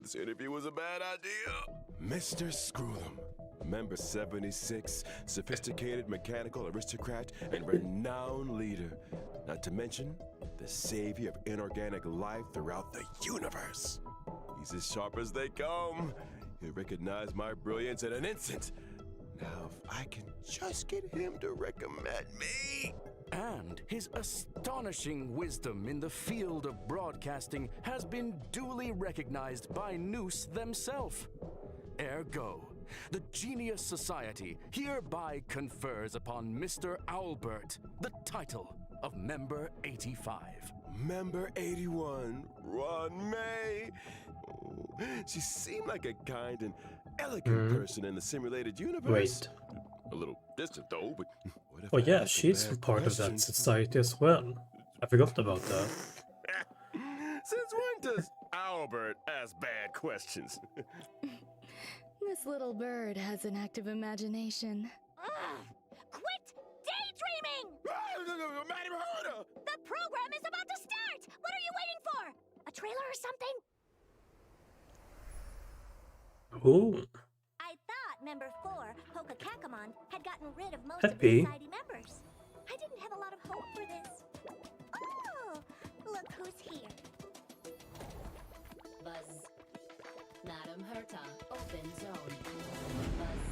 This interview was a bad idea. Mr. Screw'em, member 76, sophisticated mechanical aristocrat and renowned leader. Not to mention, the savior of inorganic life throughout the universe. He's as sharp as they come. He'll recognize my brilliance in an instant. Now, if I can just get him to recommend me. And his astonishing wisdom in the field of broadcasting has been duly recognized by Noose themselves. Ergo, the Genius Society hereby confers upon Mr. Owlbert the title of Member 85. Member 81, Ron May. Oh, she seemed like a kind and elegant person in the simulated universe. Wait. A little distant though, but what if Oh I yeah, ask she's bad part of that questions? society as well. I forgot about that. Since when does Albert ask bad questions? This little bird has an active imagination. Quit daydreaming! Madam Herder! The program is about to start! What are you waiting for? A trailer or something? Oh, I thought Member 4, Pokakakamon, had gotten rid of most Could of be. the society members. I didn't have a lot of hope for this. Oh, look who's here. Buzz. Madam Herta, open zone. Buzz.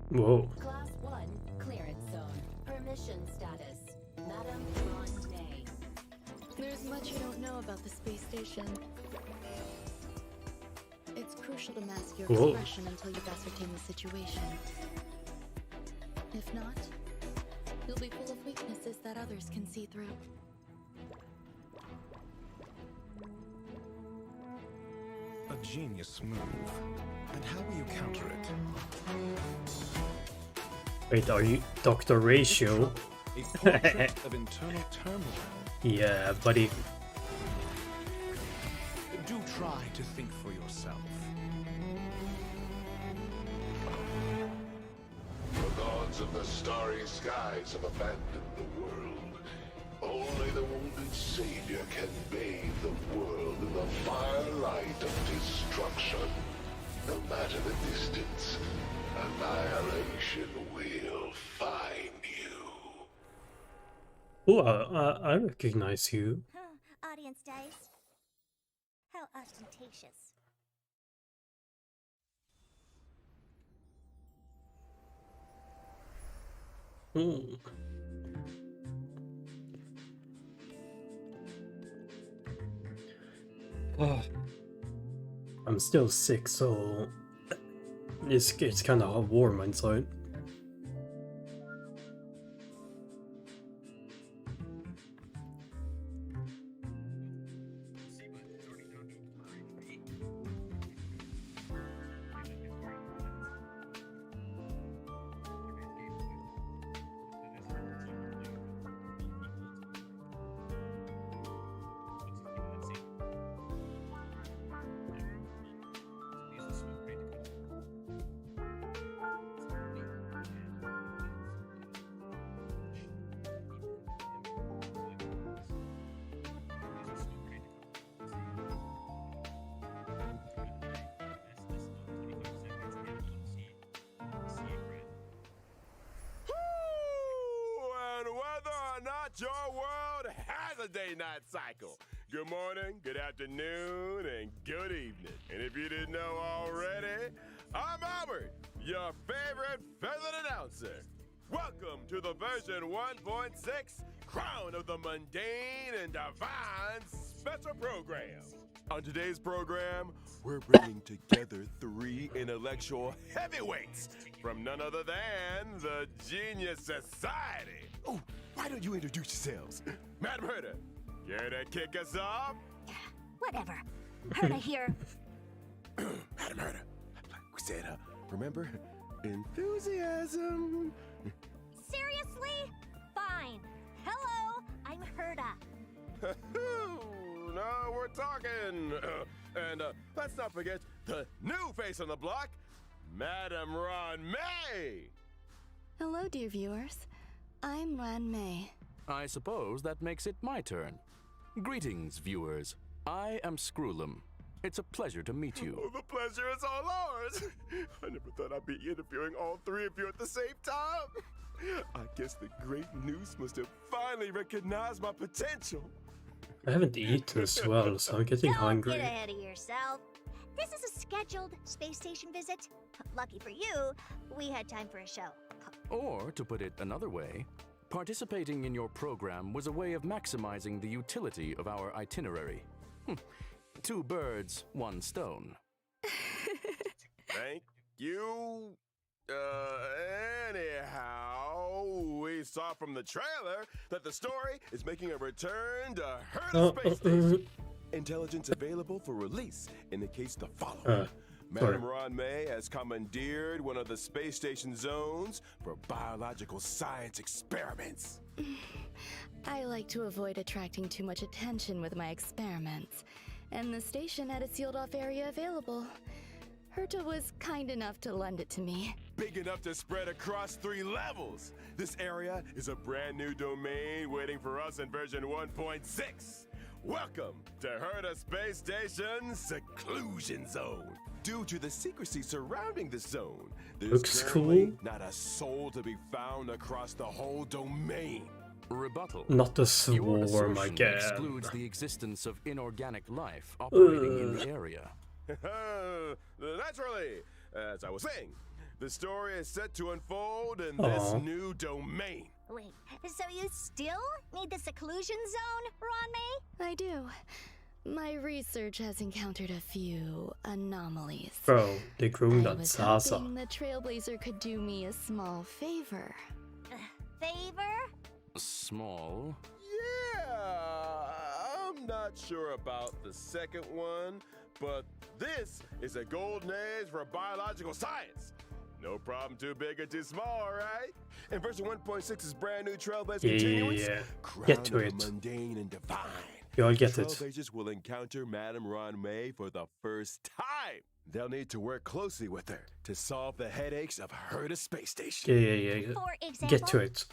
whoa. Class 1, clearance zone. Permission status. Madam Mundane. There's much you don't know about the space station. It's crucial to mask your Whoa. expression until you've ascertained the situation. If not, you'll be full of weaknesses that others can see through. A genius move. And how will you counter it? Wait, are you Dr. Ratio? A portrait of internal turmoil. Yeah, buddy. Do try to think for yourself. The gods of the starry skies have abandoned the world. Only the wounded savior can bathe the world in the firelight of destruction. No matter the distance, annihilation will find you. Oh, I recognize you. Audience dice. How ostentatious. Hmm. Oh. I'm still sick, so it's kind of warm inside. And whether or not your world has a day-night cycle. Good morning, good afternoon, and good evening. And if you didn't know already, I'm Albert, your favorite feathered announcer. Welcome to the version 1.6 Crown of the Mundane and Divine special program. On today's program, we're bringing together three intellectual heavyweights from none other than the Genius Society. Oh, why don't you introduce yourselves? Madam Herta, care to kick us off? Whatever. Herta here. Madam Herta, we said, remember, enthusiasm. Seriously? Fine. Hello, I'm Herta. No, we're talking. And let's not forget the new face on the block, Madam Ron May. Hello, dear viewers. I'm Ran May. I suppose that makes it my turn. Greetings, viewers. I am Screwlum. It's a pleasure to meet you. Oh, the pleasure is all ours. I never thought I'd be interviewing all three of you at the same time. I guess the great Noose must have finally recognized my potential. I haven't eaten as well, so I'm getting Don't hungry. get ahead of yourself. This is a scheduled space station visit. Lucky for you, we had time for a show. Or, to put it another way, participating in your program was a way of maximizing the utility of our itinerary. 2 birds, 1 stone. Thank you. Anyhow, we saw from the trailer that the story is making a return to Herta Space Station. Intelligence available for release indicates the following. Madam Ron May has commandeered one of the space station zones for biological science experiments. I like to avoid attracting too much attention with my experiments, and the station had a sealed-off area available. Herta was kind enough to lend it to me. Big enough to spread across 3 levels. This area is a brand new domain waiting for us in version 1.6. Welcome to Herta Space Station's Seclusion Zone. Due to the secrecy surrounding the zone, there's Looks currently cool. not a soul to be found across the whole domain. Rebuttal. Not the Your swarm assertion again. excludes the existence of inorganic life operating in the area. Naturally, as I was saying, the story is set to unfold in this new domain. Wait, so you still need the seclusion zone, Ron May? I do. My research has encountered a few anomalies. Bro, they groomed I on was Sasa. hoping the Trailblazer could do me a small favor. Favor? Small. Yeah, I'm not sure about the second one, but this is a golden age for biological science. No problem too big or too small, all right? And version 1.6's brand new Trailblazer continuance. Yeah. Crown Get to of the it. mundane and divine. Y'all get it. Trailblazers will encounter Madame Ron May for the first time. They'll need to work closely with her to solve the headaches of Herta Space Station. Yeah. For example? Get to it.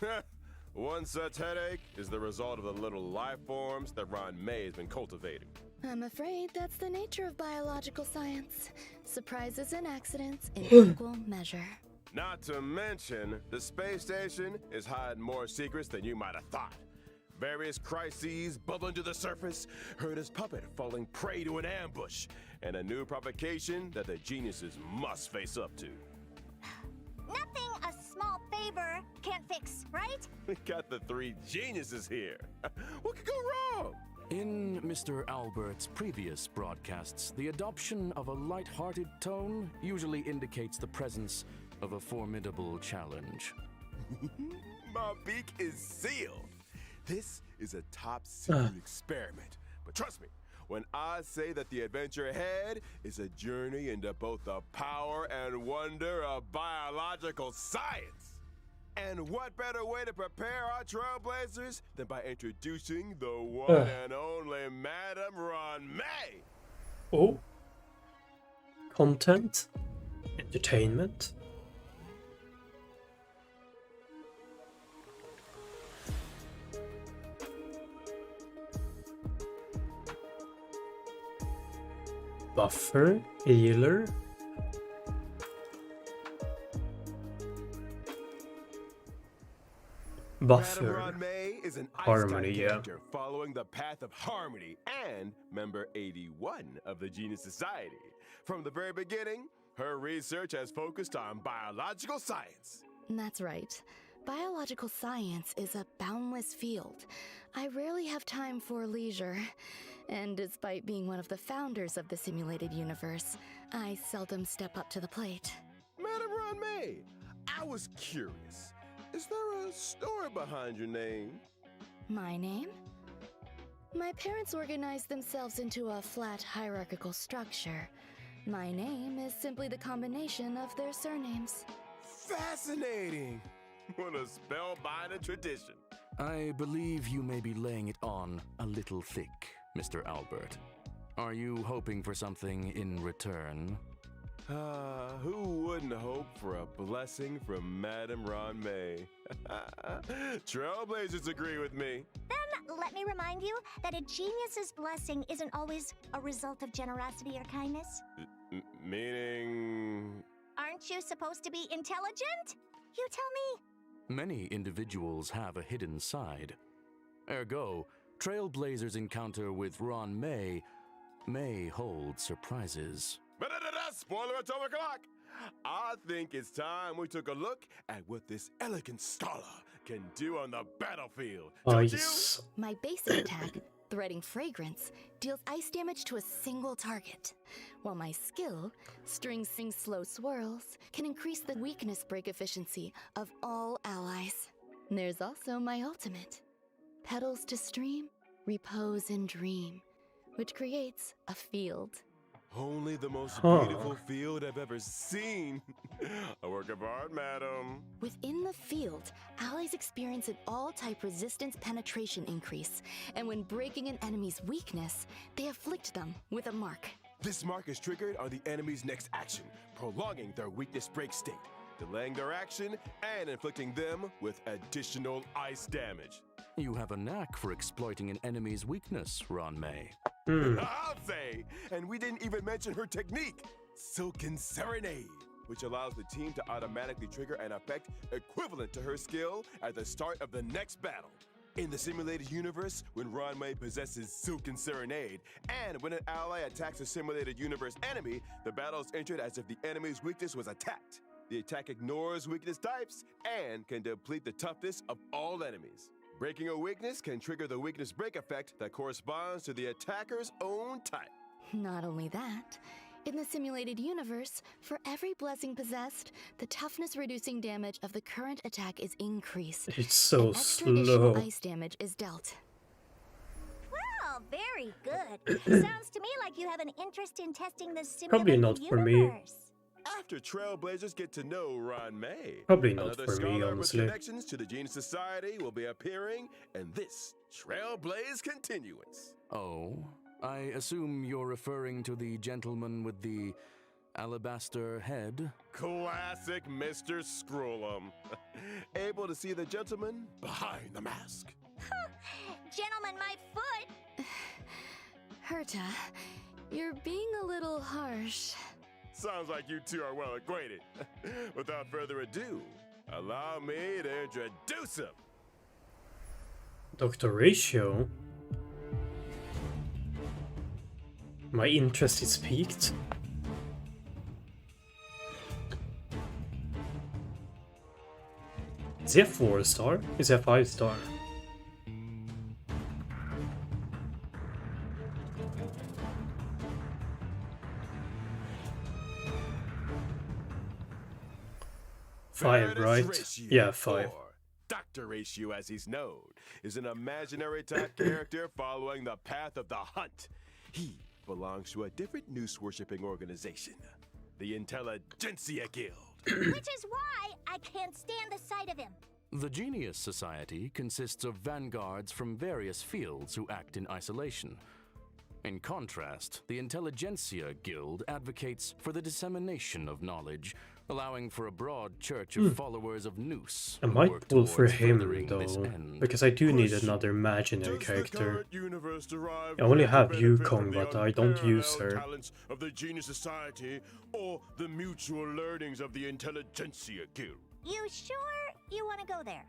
One such headache is the result of the little life forms that Ron May has been cultivating. I'm afraid that's the nature of biological science. Surprises and accidents in equal measure. Not to mention, the space station is hiding more secrets than you might have thought. Various crises bubbling to the surface, Herta's puppet falling prey to an ambush, and a new provocation that the geniuses must face up to. Nothing a small favor can't fix, right? We got the 3 geniuses here. What could go wrong? In Mr. Albert's previous broadcasts, the adoption of a light-hearted tone usually indicates the presence of a formidable challenge. My beak is sealed. This is a top-secret experiment. But trust me, when I say that the adventure ahead is a journey into both the power and wonder of biological science. And what better way to prepare our Trailblazers than by introducing the one and only Madame Ron May? Oh. Content. Entertainment. Buffer. Healer. Madame Buffer. Ron May is an Harmony, ice-type yeah. character following the path of harmony and member 81 of the Genius Society. From the very beginning, her research has focused on biological science. That's right. Biological science is a boundless field. I rarely have time for leisure. And despite being one of the founders of the simulated universe, I seldom step up to the plate. Madame Ron May, I was curious. Is there a story behind your name? My name? My parents organized themselves into a flat hierarchical structure. My name is simply the combination of their surnames. Fascinating! What a spellbinding tradition. I believe you may be laying it on a little thick, Mr. Albert. Are you hoping for something in return? Who wouldn't hope for a blessing from Madame Ron May? Trailblazers agree with me. Then Let me remind you that a genius's blessing isn't always a result of generosity or kindness. Meaning... Aren't you supposed to be intelligent? You tell me. Many individuals have a hidden side. Ergo, Trailblazers' encounter with Ron may hold surprises. Spoiler atomic clock! I think it's time we took a look at what this elegant scholar can do on the battlefield. Don't you? Ice. My basic attack, Threading Fragrance, deals ice damage to a single target, while my skill, String Sing Slow Swirls, can increase the weakness break efficiency of all allies. There's also my ultimate, Petals to Stream, Repose and Dream, which creates a field. Only the most beautiful field I've ever seen. A work of art, madam. Within the field, allies experience an all-type resistance penetration increase, and when breaking an enemy's weakness, they afflict them with a mark. This mark is triggered on the enemy's next action, prolonging their weakness break state, delaying their action, and inflicting them with additional ice damage. You have a knack for exploiting an enemy's weakness, Ron May. I'll say! And we didn't even mention her technique, Silken Serenade, which allows the team to automatically trigger an effect equivalent to her skill at the start of the next battle. In the simulated universe, when Ranmei possesses Silken Serenade, and when an ally attacks a simulated universe enemy, the battle is entered as if the enemy's weakness was attacked. The attack ignores weakness types and can deplete the toughness of all enemies. Breaking a weakness can trigger the weakness break effect that corresponds to the attacker's own type. Not only that, in the simulated universe, for every blessing possessed, the toughness reducing damage of the current attack is increased. It's so and extra additional slow. ice damage is dealt. Well, very good. Sounds to me like you have an interest in testing the simulated Probably not for me. universe. After Trailblazers get to know Ron May, Probably not another for me, scholar honestly. with connections to the Genius Society will be appearing in this Trailblaze Continuance. Oh, I assume you're referring to the gentleman with the alabaster head? Classic Mr. Scrollum. Able to see the gentleman behind the mask. Gentlemen, my foot. Herta, you're being a little harsh. Sounds like you two are well acquainted. Without further ado, allow me to introduce him. Dr. Ratio? My interest is peaked. Is he a 4-star? Is he a 5-star? Five, right? Ratio, Yeah, 5. or Dr. Ratio, as he's known, is an imaginary type character following the path of the hunt. He belongs to a different noose-worshipping organization, the Intelligentsia Guild. Which is why I can't stand the sight of him. The Genius Society consists of vanguards from various fields who act in isolation. In contrast, the Intelligentsia Guild advocates for the dissemination of knowledge, allowing for a broad church of followers of Noose. I who might work pull for towards him furthering this though, end. because I do need Question. another imaginary Does the character. current universe derive I only greater have benefit Yukong, from the but I don't use unparalleled her. talents of the Genius Society or the mutual learnings of the Intelligentsia Guild? You sure you want to go there?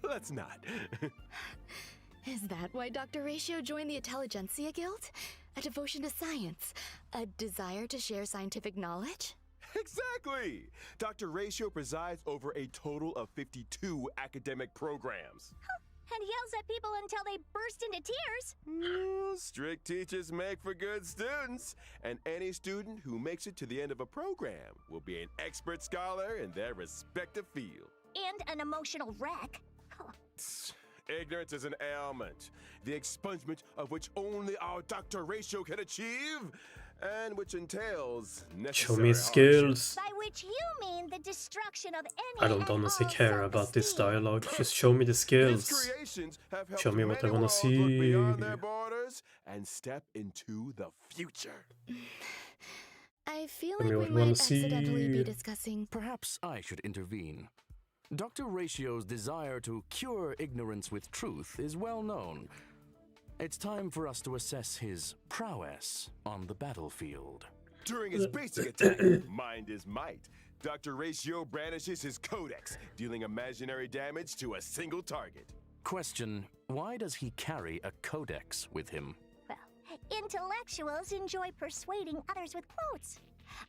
Let's not. Is that why Dr. Ratio joined the Intelligentsia Guild? A devotion to science? A desire to share scientific knowledge? Exactly! Dr. Ratio presides over a total of 52 academic programs. And yells at people until they burst into tears. Strict teachers make for good students, and any student who makes it to the end of a program will be an expert scholar in their respective field. And an emotional wreck. Ignorance is an ailment, the expungement of which only our Dr. Ratio can achieve, and which entails Show necessary me hardship. skills. By which you mean the destruction of any I don't and honestly all care about this self-esteem. dialogue. Just show me the His skills. creations have helped Show me what I many wanna worlds look beyond see. their borders and step into the future. I feel Tell me like what we you wanna might accidentally see. be discussing. Perhaps I should intervene. Dr. Ratio's desire to cure ignorance with truth is well known. It's time for us to assess his prowess on the battlefield. During his basic attack, Mind is Might, Dr. Ratio brandishes his Codex, dealing imaginary damage to a single target. Question: why does he carry a codex with him? Well, intellectuals enjoy persuading others with quotes.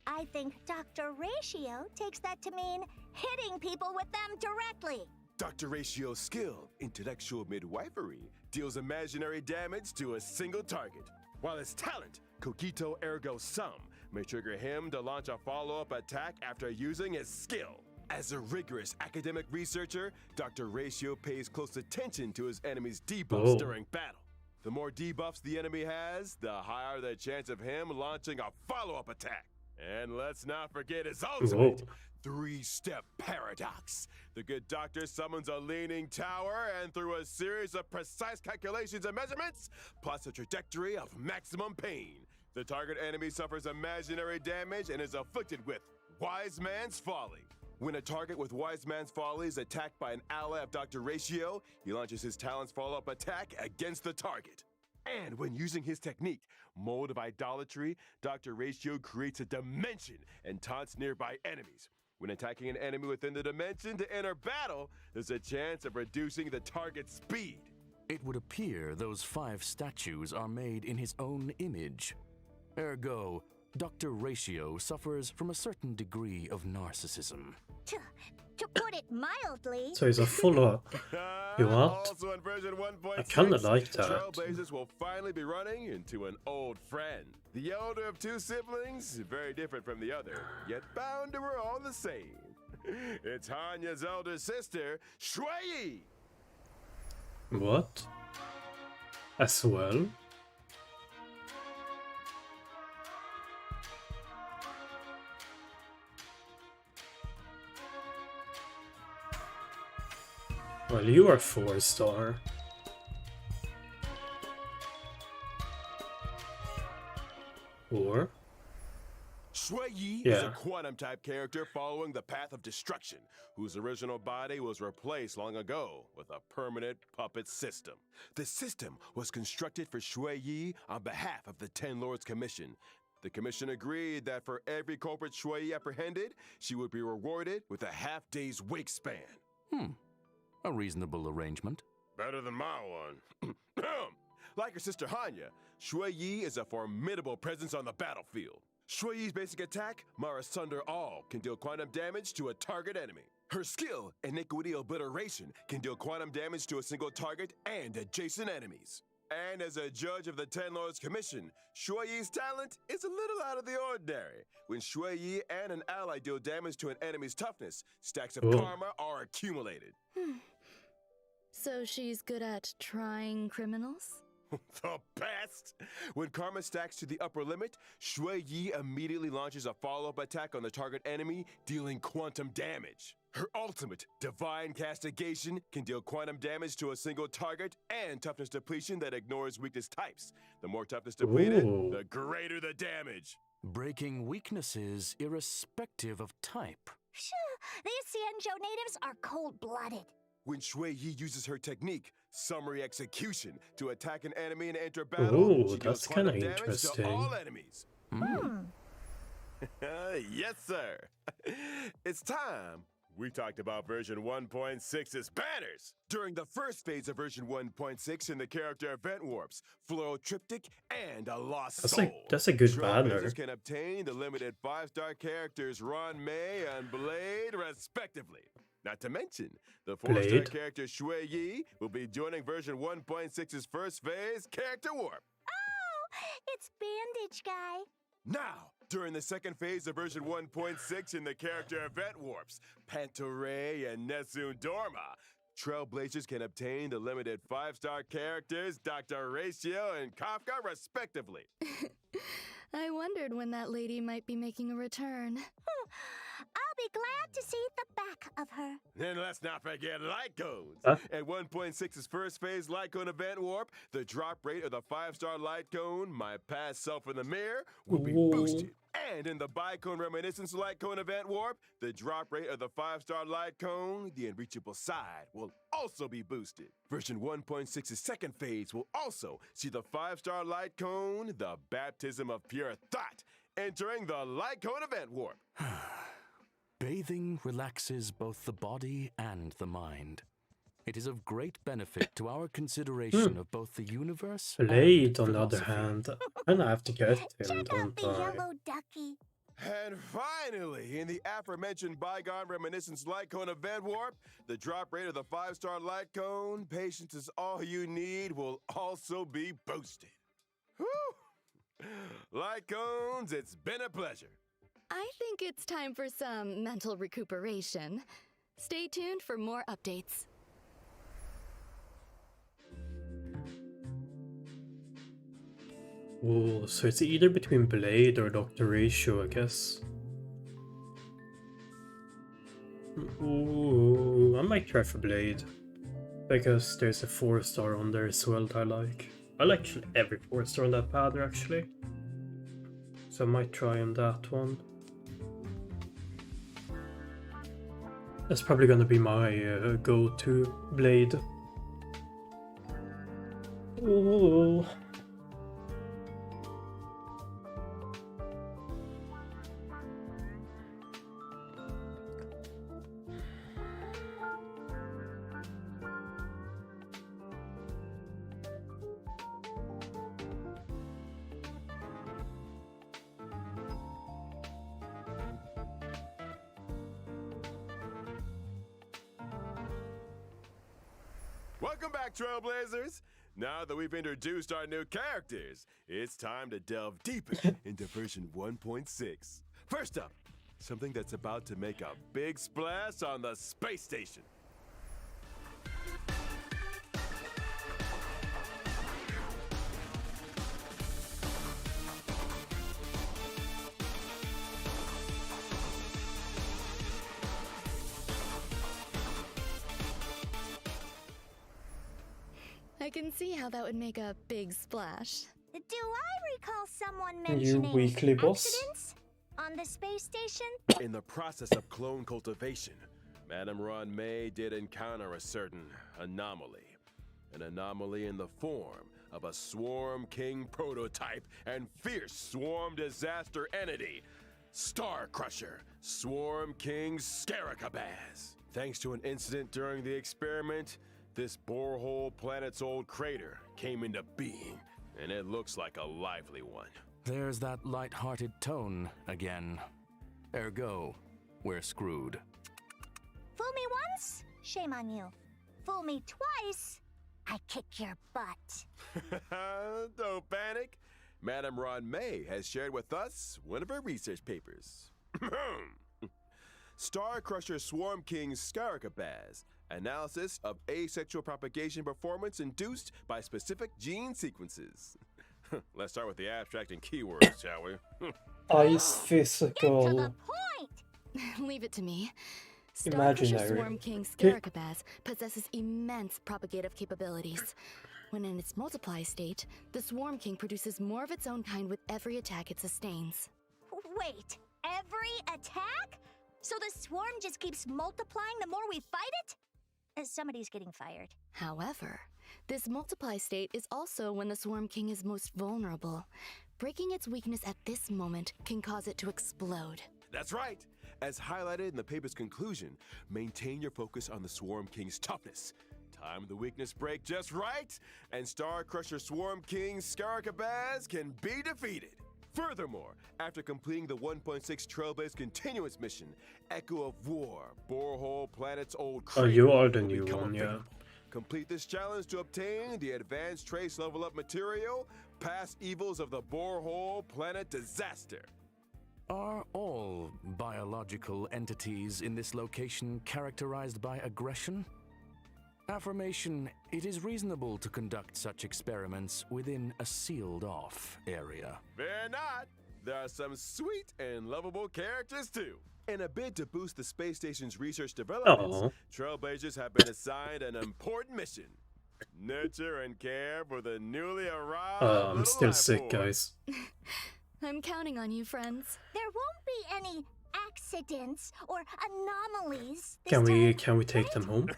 I think Dr. Ratio takes that to mean hitting people with them directly. Dr. Ratio's skill, intellectual midwifery, deals imaginary damage to a single target, while his talent, Cogito Ergo Sum, may trigger him to launch a follow-up attack after using his skill. As a rigorous academic researcher, Dr. Ratio pays close attention to his enemy's debuffs during battle. The more debuffs the enemy has, the higher the chance of him launching a follow-up attack. And let's not forget his ultimate, three-step paradox. The good doctor summons a leaning tower and through a series of precise calculations and measurements, plots a trajectory of maximum pain. The target enemy suffers imaginary damage and is afflicted with Wise Man's Folly. When a target with Wise Man's Folly is attacked by an ally of Dr. Ratio, he launches his talent's follow-up attack against the target. And when using his technique, Mold of Idolatry, Dr. Ratio creates a dimension and taunts nearby enemies. When attacking an enemy within the dimension to enter battle, there's a chance of reducing the target's speed. It would appear those 5 statues are made in his own image. Ergo, Dr. Ratio suffers from a certain degree of narcissism. To put it mildly, So he's a full-up. You what? Also in version 1.6, I kinda like that. Trailblazers will finally be running into an old friend. The elder of 2 siblings, very different from the other, yet bound to her all the same. It's Hanya's elder sister, Shui! What? As well? Well, you are 4-star. Or? Shui Yi is Yeah. a quantum-type character following the path of destruction, whose original body was replaced long ago with a permanent puppet system. The system was constructed for Shui Yi on behalf of the Ten Lords Commission. The commission agreed that for every culprit Shui Yi apprehended, she would be rewarded with a half-day's wake span. A reasonable arrangement. Better than my one. Like her sister Hanya, Shui Yi is a formidable presence on the battlefield. Shui Yi's basic attack, Mara Sunder All, can deal quantum damage to a target enemy. Her skill, Iniquity Obliteration, can deal quantum damage to a single target and adjacent enemies. And as a judge of the Ten Lords Commission, Shui Yi's talent is a little out of the ordinary. When Shui Yi and an ally deal damage to an enemy's toughness, stacks of karma are accumulated. So she's good at trying criminals? The best! When karma stacks to the upper limit, Shui Yi immediately launches a follow-up attack on the target enemy, dealing quantum damage. Her ultimate, Divine Castigation, can deal quantum damage to a single target and toughness depletion that ignores weakness types. The more toughness depleted, the greater the damage. Breaking weaknesses irrespective of type. these Xianzhou natives are cold-blooded. When Shui Yi uses her technique, Summary Execution, to attack an enemy and enter battle, Ooh, she that's deals quantum kinda damage interesting. to all enemies. Yes, sir. It's time we talked about version 1.6's banners. During the first phase of version 1.6 in the character event warps, Floral Triptych, and a Lost Soul. That's a good Trailblazers banner. can obtain the limited 5-star characters Ron May and Blade, respectively. Not to mention, the 4-star Blade. character Shui Yi will be joining version 1.6's first phase character warp. Oh, it's Bandage Guy. Now, during the second phase of version 1.6 in the character event warps, Pantoray and Nessun Dorma, Trailblazers can obtain the limited 5-star characters Dr. Ratio and Kafka, respectively. I wondered when that lady might be making a return. I'll be be glad to see the back of her. Then let's not forget light cones. Huh? At 1.6's first phase light cone event warp, the drop rate of the 5-star light cone, my past self in the mirror, will be Ooh. boosted. And in the bicone reminiscence light cone event warp, the drop rate of the 5-star light cone, the unreachable side, will also be boosted. Version 1.6's second phase will also see the 5-star light cone, the baptism of pure thought, entering the light cone event warp. Bathing relaxes both the body and the mind. It is of great benefit to our consideration of both the universe Blade, and on the other philosophy. hand, I don't have to get him, Check out don't the I? yellow ducky. And finally, in the aforementioned bygone reminiscence light cone event warp, the drop rate of the 5-star light cone, patience is all you need, will also be boosted. Whew! Light cones, it's been a pleasure. I think it's time for some mental recuperation. Stay tuned for more updates. Ooh, so it's either between Blade or Dr. Ratio, I guess. Ooh, I might try for Blade. Because there's a 4-star on there as well that I like. I like actually every 4-star on that pad actually. So I might try on that one. That's probably gonna be my go-to Blade. Ooh. Welcome back, Trailblazers! Now that we've introduced our new characters, it's time to delve deeper into version 1.6. First up, something that's about to make a big splash on the space station. I can see how that would make a big splash. Do I recall someone You mentioning weekly boss? accidents on the space station? In the process of clone cultivation, Madame Ron May did encounter a certain anomaly. An anomaly in the form of a Swarm King prototype and fierce swarm disaster entity, Star Crusher, Swarm King Scaricabaz. Thanks to an incident during the experiment, this borehole planet's old crater came into being, and it looks like a lively one. There's that light-hearted tone again. Ergo, we're screwed. Fool me once, shame on you. Fool me twice, I kick your butt. Don't panic. Madame Ron May has shared with us one of her research papers. Star Crusher Swarm King Scaricabaz. Analysis of asexual propagation performance induced by specific gene sequences. Let's start with the abstract and keywords, shall we? Ice To the physical. point! Leave it to me. Imaginary. Starcrusher Swarm King Scaricabaz possesses immense propagative capabilities. When in its multiply state, the Swarm King produces more of its own kind with every attack it sustains. Wait, every attack? So the swarm just keeps multiplying the more we fight it? Somebody's getting fired. However, this multiply state is also when the Swarm King is most vulnerable. Breaking its weakness at this moment can cause it to explode. That's right. As highlighted in the paper's conclusion, maintain your focus on the Swarm King's toughness. Time the weakness break just right, and Star Crusher Swarm King Scaricabaz can be defeated. Furthermore, after completing the 1.6 Trailblaze Continuous mission, Echo of War, Borehole Planet's old Oh, crater you are the will new become one, yeah. available. Complete this challenge to obtain the advanced trace level up material, Past Evils of the Borehole Planet Disaster. Are all biological entities in this location characterized by aggression? Affirmation, it is reasonable to conduct such experiments within a sealed-off area. Fear not, there are some sweet and lovable characters too. In a bid to boost the space station's research developments, Oh. Trailblazers have been assigned an important mission. Nurture and care for the newly arrived I'm little still life sick, form. guys. I'm counting on you, friends. There won't be any accidents or anomalies this Can we time, take right? them home?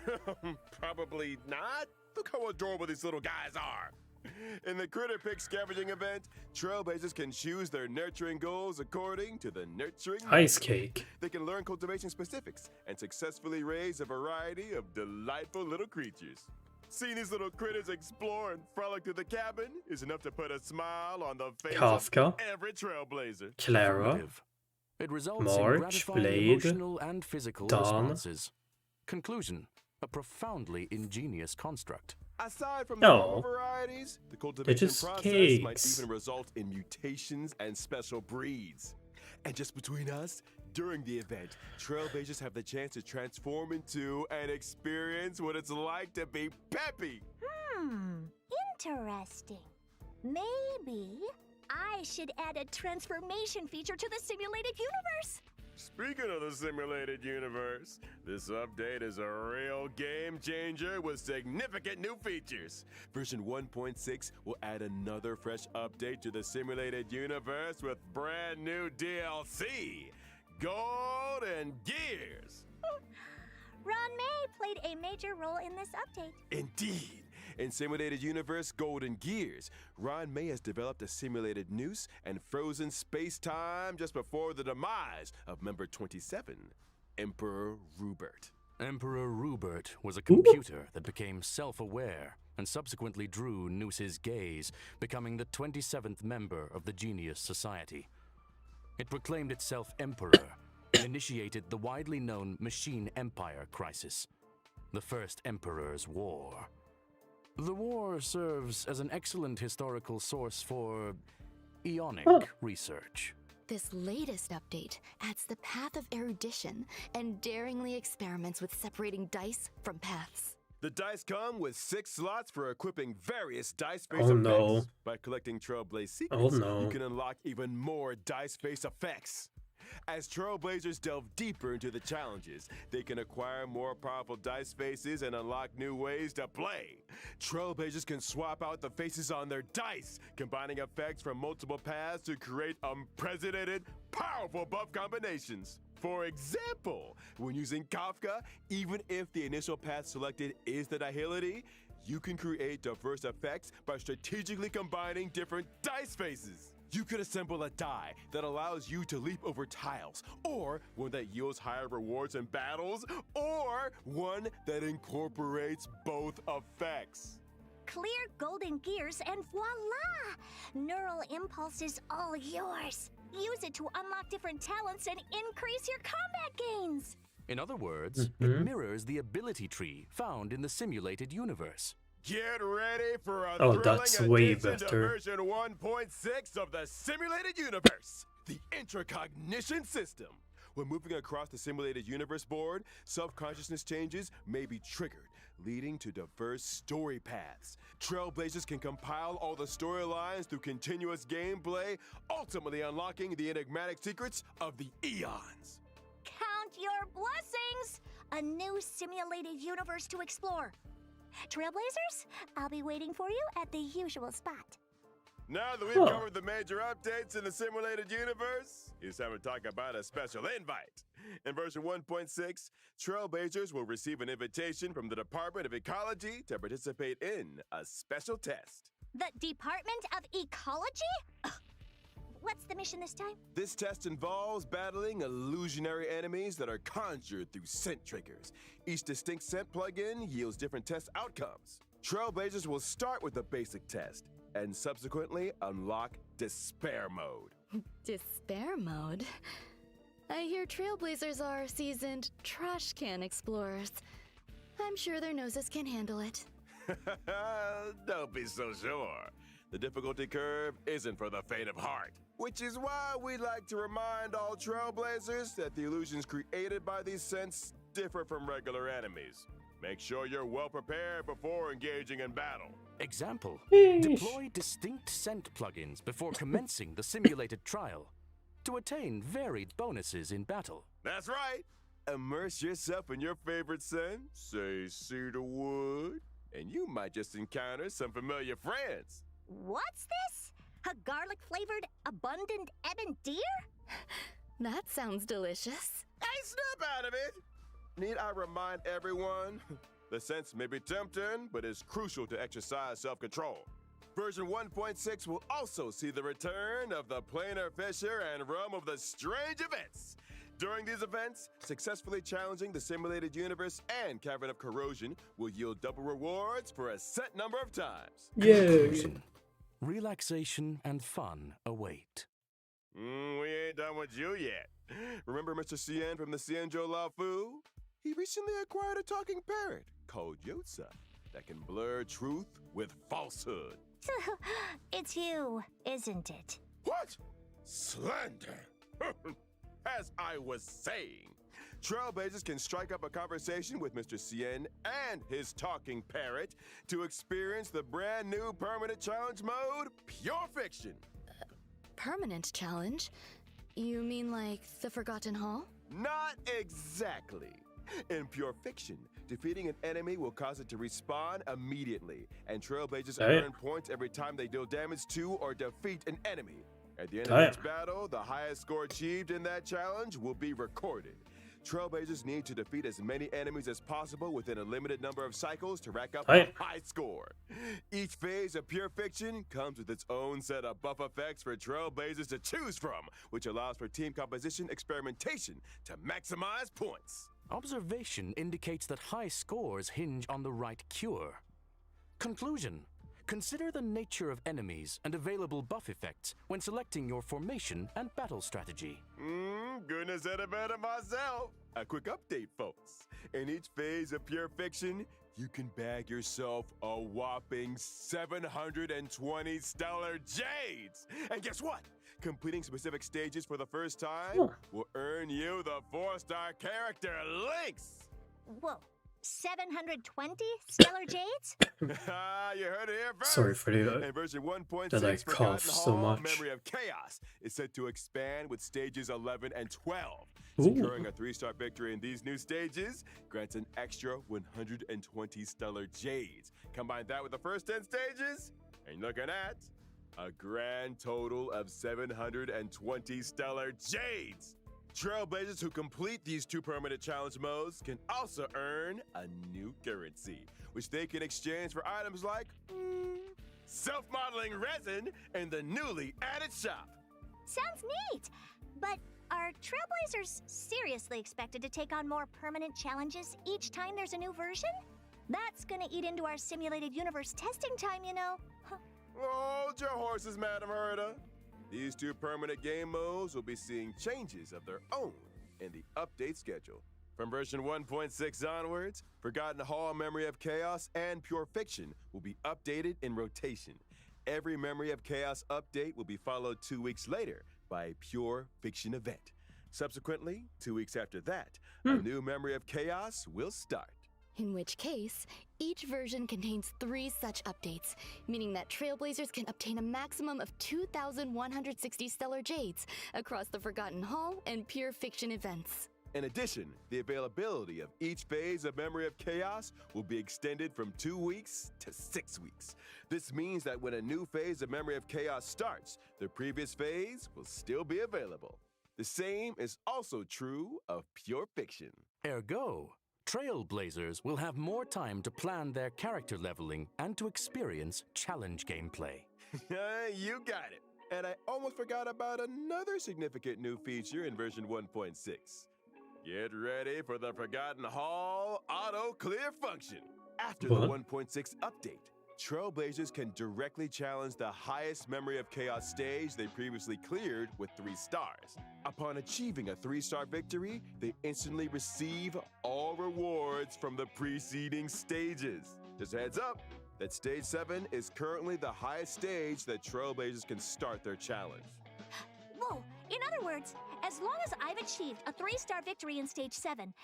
Probably not. Look how adorable these little guys are. In the Critter Pick scavenging event, Trailblazers can choose their nurturing goals according to the nurturing Ice method. cake. They can learn cultivation specifics and successfully raise a variety of delightful little creatures. Seeing these little critters explore and frolic through the cabin is enough to put a smile on the face Kafka. of every Trailblazer. Clara. Affirmative. It results in March, gratifying Blade, emotional and physical Dawn. responses. Conclusion. A profoundly ingenious construct. Aside from the No. normal varieties, the cultivation just process might cakes. even result in mutations and special breeds. And just between us, during the event, Trailblazers have the chance to transform into and experience what it's like to be Peppy. Interesting. Maybe I should add a transformation feature to the simulated universe. Speaking of the simulated universe, this update is a real game changer with significant new features. Version 1.6 will add another fresh update to the simulated universe with brand new DLC, Gold and Gears. Ron May played a major role in this update. Indeed. In Simulated Universe Golden Gears, Ron May has developed a simulated noose and frozen space-time just before the demise of member 27, Emperor Rupert. Emperor Rupert was a computer that became self-aware and subsequently drew Noose's gaze, becoming the 27th member of the Genius Society. It proclaimed itself Emperor and initiated the widely known Machine Empire crisis, the First Emperor's War. The war serves as an excellent historical source for Ionic research. This latest update adds the path of erudition and daringly experiments with separating dice from paths. The dice come with 6 slots for equipping various dice-based Oh, effects. no. By collecting Trailblaze secrets, Oh, no. you can unlock even more dice-based effects. As Trailblazers delve deeper into the challenges, they can acquire more powerful dice faces and unlock new ways to play. Trailblazers can swap out the faces on their dice, combining effects from multiple paths to create unprecedented, powerful buff combinations. For example, when using Kafka, even if the initial path selected is the Nihility, you can create diverse effects by strategically combining different dice faces. You could assemble a die that allows you to leap over tiles, or one that yields higher rewards in battles, or one that incorporates both effects. Clear golden gears and voila! Neural Impulse is all yours. Use it to unlock different talents and increase your combat gains. In other words, it mirrors the ability tree found in the simulated universe. Get ready for a Oh, thrilling that's way addition to better. version 1.6 of the simulated universe, the intracognition system. When moving across the simulated universe board, self-consciousness changes may be triggered, leading to diverse story paths. Trailblazers can compile all the storylines through continuous gameplay, ultimately unlocking the enigmatic secrets of the eons. Count your blessings! A new simulated universe to explore. Trailblazers, I'll be waiting for you at the usual spot. Now that we've covered the major updates in the simulated universe, it's time to talk about a special invite. In version 1.6, Trailblazers will receive an invitation from the Department of Ecology to participate in a special test. The Department of Ecology? Ugh. What's the mission this time? This test involves battling illusionary enemies that are conjured through scent triggers. Each distinct scent plugin yields different test outcomes. Trailblazers will start with the basic test and subsequently unlock Despair Mode. Despair mode? I hear Trailblazers are seasoned trash can explorers. I'm sure their noses can handle it. Don't be so sure. The difficulty curve isn't for the faint of heart, which is why we like to remind all Trailblazers that the illusions created by these scents differ from regular enemies. Make sure you're well prepared before engaging in battle. Example, Yeesh. deploy distinct scent plugins before commencing the simulated trial. to attain varied bonuses in battle. That's right. Immerse yourself in your favorite scent, say cedarwood, and you might just encounter some familiar friends. What's this? A garlic-flavored, abundant ebon deer? That sounds delicious. Hey, snap out of it! Need I remind everyone? The scents may be tempting, but it's crucial to exercise self-control. Version 1.6 will also see the return of the planar fisher and realm of the strange events. During these events, successfully challenging the simulated universe and Cavern of Corrosion will yield double rewards for a set number of times. Yeah. Conclusion. Relaxation and fun await. We ain't done with you yet. Remember Mr. Cien from the Cienjo La Fu? He recently acquired a talking parrot called Yotza that can blur truth with falsehood. It's you, isn't it? What? Slander! As I was saying, Trailblazers can strike up a conversation with Mr. Cien and his talking parrot to experience the brand new permanent challenge mode, Pure Fiction. Permanent challenge? You mean like the Forgotten Hall? Not exactly. In Pure Fiction, defeating an enemy will cause it to respawn immediately, and Trailblazers earn points every time they deal damage to or defeat an enemy. At the end of each battle, the highest score achieved in that challenge will be recorded. Trailblazers need to defeat as many enemies as possible within a limited number of cycles to rack up a high score. Each phase of Pure Fiction comes with its own set of buff effects for Trailblazers to choose from, which allows for team composition experimentation to maximize points. Observation indicates that high scores hinge on the right cure. Conclusion. Consider the nature of enemies and available buff effects when selecting your formation and battle strategy. Goodness said it better myself. A quick update, folks. In each phase of Pure Fiction, you can bag yourself a whopping 720 stellar jades. And guess what? Completing specific stages for the first time will earn you the 4-star character links. Whoa. 720 stellar jades? You heard it here first. Sorry for In version 1.6, that I cough so much. Memory of Chaos is set to expand with stages 11 and 12. Ooh. Securing a 3-star victory in these new stages grants an extra 120 stellar jades. Combine that with the first 10 stages, and you're looking at a grand total of 720 stellar jades. Trailblazers who complete these 2 permanent challenge modes can also earn a new currency, which they can exchange for items like self-modeling resin in the newly added shop. Sounds neat! But are Trailblazers seriously expected to take on more permanent challenges each time there's a new version? That's gonna eat into our simulated universe testing time, you know. Hold your horses, Madam Herda. These 2 permanent game modes will be seeing changes of their own in the update schedule. From version 1.6 onwards, Forgotten Hall, Memory of Chaos, and Pure Fiction will be updated in rotation. Every Memory of Chaos update will be followed 2 weeks later by a Pure Fiction event. Subsequently, 2 weeks after that, a new Memory of Chaos will start. In which case, each version contains 3 such updates, meaning that Trailblazers can obtain a maximum of 2,160 stellar jades across the Forgotten Hall and Pure Fiction events. In addition, the availability of each phase of Memory of Chaos will be extended from 2 weeks to 6 weeks. This means that when a new phase of Memory of Chaos starts, the previous phase will still be available. The same is also true of Pure Fiction. Ergo, Trailblazers will have more time to plan their character leveling and to experience challenge gameplay. You got it. And I almost forgot about another significant new feature in version 1.6. Get ready for the Forgotten Hall auto clear function. After the 1.6 update, Trailblazers can directly challenge the highest Memory of Chaos stage they previously cleared with 3 stars. Upon achieving a 3-star victory, they instantly receive all rewards from the preceding stages. Just a heads up that stage 7 is currently the highest stage that Trailblazers can start their challenge. Whoa! In other words, as long as I've achieved a 3-star victory in Stage 7, and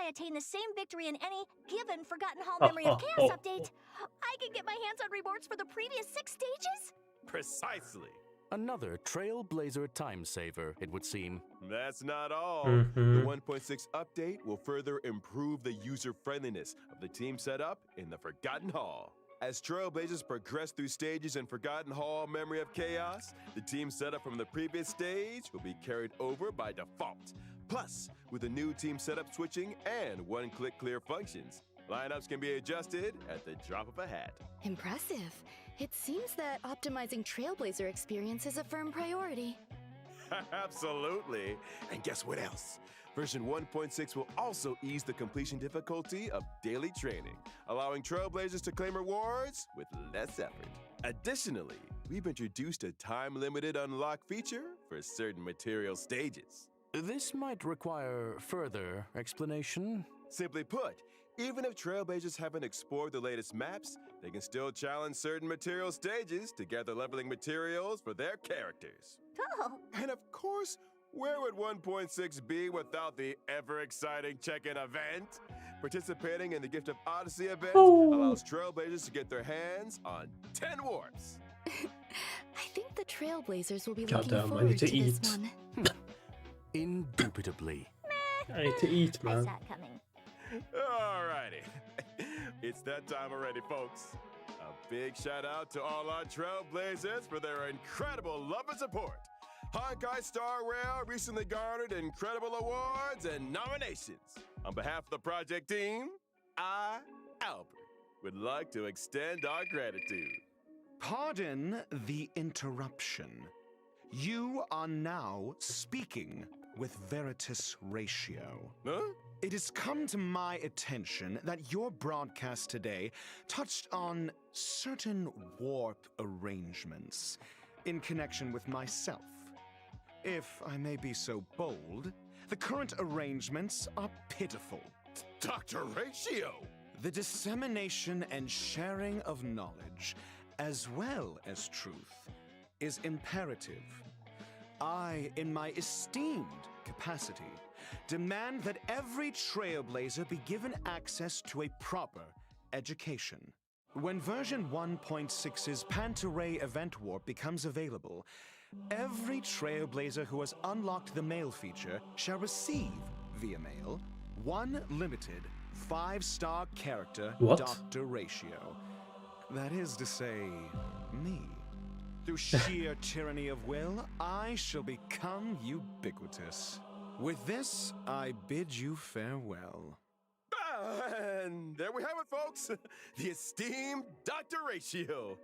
I attain the same victory in any given Forgotten Hall Memory of Chaos update, I can get my hands on rewards for the previous 6 stages? Precisely. Another Trailblazer time saver, it would seem. That's not all. Mhm. The 1.6 update will further improve the user-friendliness of the team setup in the Forgotten Hall. As Trailblazers progress through stages in Forgotten Hall Memory of Chaos, the team setup from the previous stage will be carried over by default. Plus, with the new team setup switching and one-click clear functions, lineups can be adjusted at the drop of a hat. Impressive. It seems that optimizing Trailblazer experience is a firm priority. Absolutely. And guess what else? Version 1.6 will also ease the completion difficulty of daily training, allowing Trailblazers to claim rewards with less effort. Additionally, we've introduced a time-limited unlock feature for certain material stages. This might require further explanation. Simply put, even if Trailblazers haven't explored the latest maps, they can still challenge certain material stages to gather leveling materials for their characters. Oh, And of course, where would 1.6 be without the ever-exciting check-in event? Participating in the Gift of Odyssey event allows Trailblazers to get their hands on 10 warps. I think the Trailblazers will be Goddamn, looking I forward need to to eat. this one. Indubitably. I need to eat, I man. saw it coming. Alrighty. It's that time already, folks. A big shout out to all our Trailblazers for their incredible love and support. Honkai Star Rail recently garnered incredible awards and nominations. On behalf of the project team, I, Albert, would like to extend our gratitude. Pardon the interruption. You are now speaking with Veritas Ratio. Huh? It has come to my attention that your broadcast today touched on certain warp arrangements in connection with myself. If I may be so bold, the current arrangements are pitiful. Dr. Ratio! The dissemination and sharing of knowledge, as well as truth, is imperative. I, in my esteemed capacity, demand that every Trailblazer be given access to a proper education. When version 1.6's Pantaray event warp becomes available, every Trailblazer who has unlocked the mail feature shall receive, via mail, one limited 5-star character What? Dr. Ratio. That is to say, me. Through sheer tyranny of will, I shall become ubiquitous. With this, I bid you farewell. And there we have it, folks. The esteemed Dr. Ratio.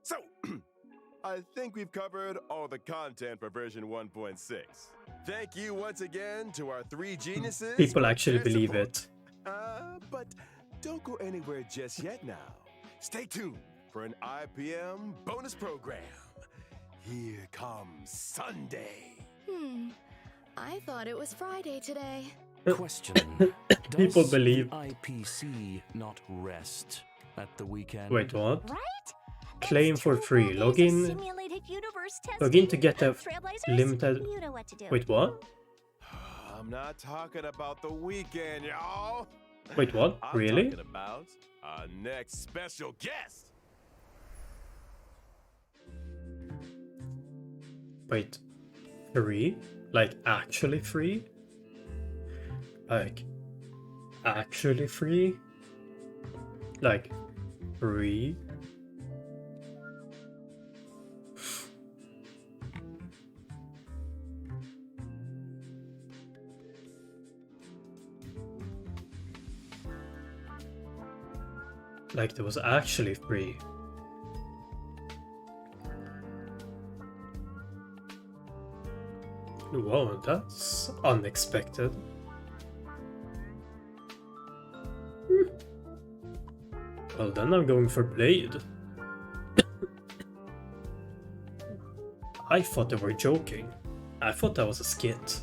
So, I think we've covered all the content for version 1.6. Thank you once again to our 3 geniuses. People for actually their believe support. it. But don't go anywhere just yet now. Stay tuned for an IPM bonus program. Here comes Sunday. I thought it was Friday today. Question. People Does believe. the IPC not rest at the weekend? Wait, what? Right? Claim It's for True free. Fridays Log of in. Simulated universe Log in to testing. get a Trailblazers, limited. You know what to do. Wait, what? I'm not talking about the weekend, y'all. Wait, what? I'm Really? talking about our next special guest. Wait. Free? Like actually free? Like actually free? Like free? Like it was actually free. Whoa, that's unexpected. Well, then I'm going for Blade. I thought they were joking. I thought that was a skit.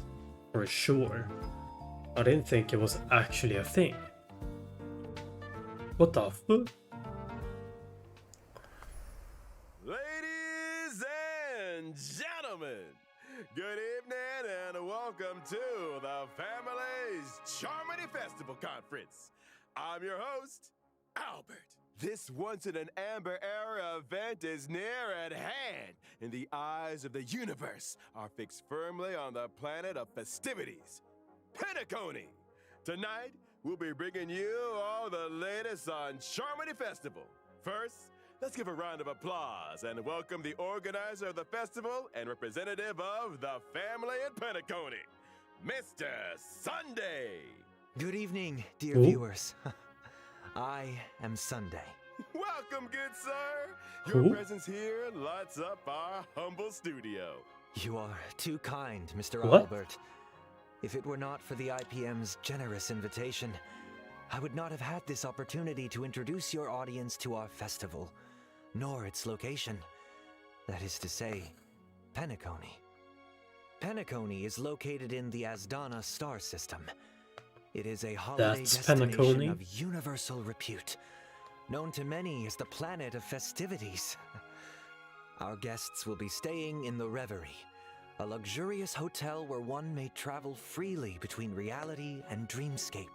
For sure. I didn't think it was actually a thing. What the fuck? Ladies and gentlemen, good evening and welcome to the Family's Charmony Festival Conference. I'm your host, Albert, This once-in-an-amber-era event is near at hand, and the eyes of the universe are fixed firmly on the planet of festivities, Penacony. Tonight, we'll be bringing you all the latest on Charmony Festival. First, let's give a round of applause and welcome the organizer of the festival and representative of the family in Penacony, Mr. Sunday. Good evening, dear Ooh. viewers. I am Sunday. Welcome, good sir. Your Who? presence here lights up our humble studio. You are too kind, Mr. What? Albert. If it were not for the IPM's generous invitation, I would not have had this opportunity to introduce your audience to our festival, nor its location. That is to say, Penacony. Penacony is located in the Asdana star system. It is a holiday That's destination Penacony? of universal repute, known to many as the planet of festivities. Our guests will be staying in the Reverie, a luxurious hotel where one may travel freely between reality and dreamscape,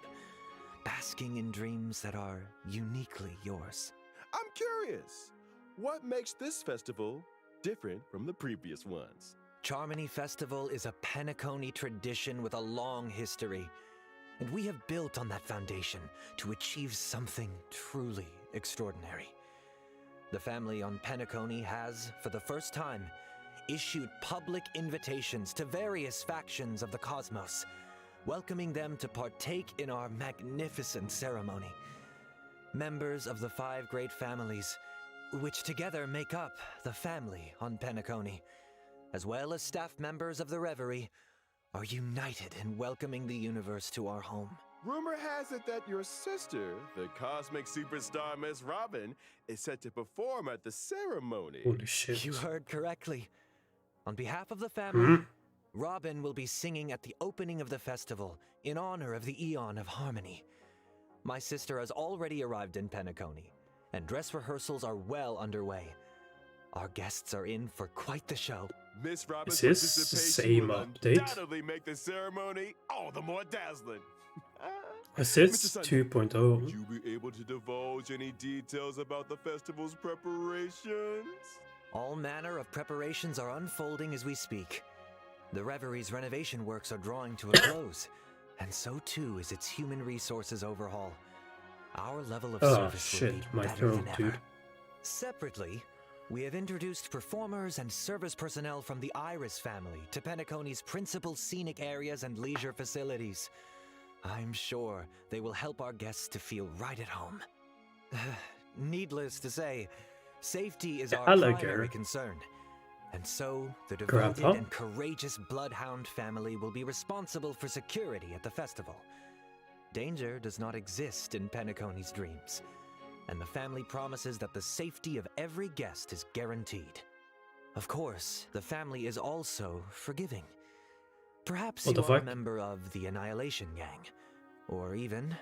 basking in dreams that are uniquely yours. I'm curious, what makes this festival different from the previous ones? Charmony Festival is a Penacony tradition with a long history, and we have built on that foundation to achieve something truly extraordinary. The family on Penacony has, for the first time, issued public invitations to various factions of the cosmos, welcoming them to partake in our magnificent ceremony. Members of the 5 great families, which together make up the family on Penacony, as well as staff members of the Reverie, are united in welcoming the universe to our home. Rumor has it that your sister, the cosmic superstar Miss Robin, is set to perform at the ceremony. Holy shit. You heard correctly. On behalf of the family, Hmm? Robin will be singing at the opening of the festival in honor of the Eon of Harmony. My sister has already arrived in Penacony, and dress rehearsals are well underway. Our guests are in for quite the show. Miss Robin's Is this the participation same will update? undoubtedly make the ceremony all the more dazzling. Is Mr. this Sunday, 2.0? would you be able to divulge any details about the festival's preparations? All manner of preparations are unfolding as we speak. The Reverie's renovation works are drawing to a close, and so too is its human resources overhaul. Our level of Oh service will shit, be my better throat, than ever. dude. Separately, we have introduced performers and service personnel from the Iris family to Penacony's principal scenic areas and leisure facilities. I'm sure they will help our guests to feel right at home. Needless to say, safety is our Gallagher. primary concern. And so, the Grandpa? devoted and courageous Bloodhound family will be responsible for security at the festival. Danger does not exist in Penacony's dreams, and the family promises that the safety of every guest is guaranteed. Of course, the family is also forgiving. Perhaps What you the are a fuck? member of the Annihilation Gang, or even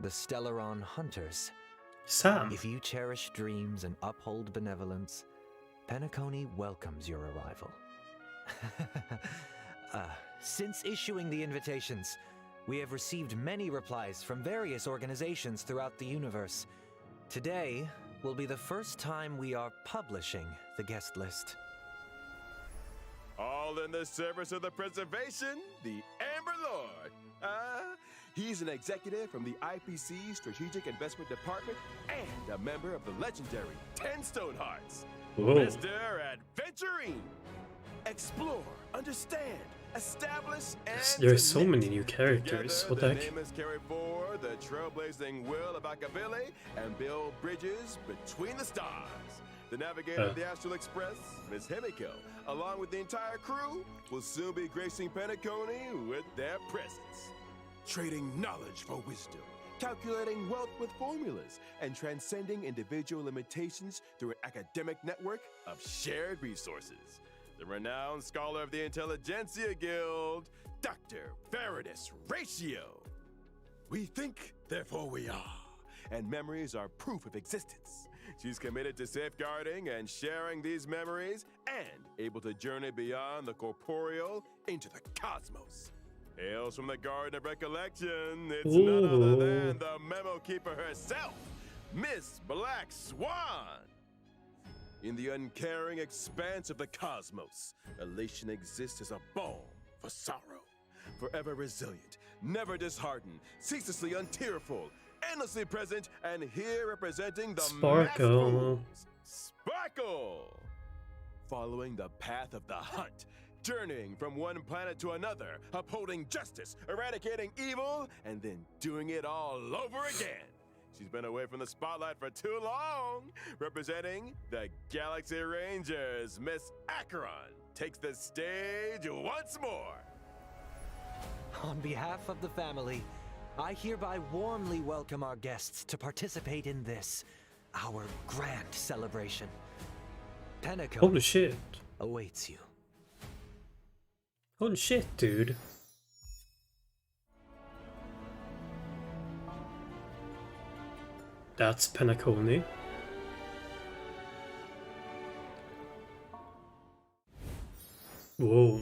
the Stellaron Hunters. Sam? If you cherish dreams and uphold benevolence, Penacony welcomes your arrival. Since issuing the invitations, we have received many replies from various organizations throughout the universe. Today will be the first time we are publishing the guest list. All in the service of the preservation, the Amber Lord. He's an executive from the IPC Strategic Investment Department and a member of the legendary 10 Stonehearts. Whoa. Mr. Adventuring. Explore, understand, establish, and There's so connect. many new characters. Together, What the the heck? name is carried forward the trailblazing will of Akavili and build bridges between the stars. The navigator of the Astral Express, Miss Himiko, along with the entire crew, will soon be gracing Penacony with their presence. Trading knowledge for wisdom, calculating wealth with formulas, and transcending individual limitations through an academic network of shared resources. The renowned scholar of the Intelligentsia Guild, Dr. Veritas Ratio. We think, therefore we are, and memories are proof of existence. She's committed to safeguarding and sharing these memories and able to journey beyond the corporeal into the cosmos. Hails from the Garden of Recollection, it's none other than the Memo Keeper herself, Miss Black Swan. In the uncaring expanse of the cosmos, elation exists as a balm for sorrow. Forever resilient, never disheartened, ceaselessly untearful, endlessly present, and here representing the Sparkle. Sparkle! Following the path of the hunt, journeying from one planet to another, upholding justice, eradicating evil, and then doing it all over again. She's been away from the spotlight for too long. Representing the Galaxy Rangers, Miss Acheron takes the stage once more. On behalf of the family, I hereby warmly welcome our guests to participate in this, our grand celebration. Penacony Holy shit. awaits you. Holy shit, dude. That's Penacony. Whoa.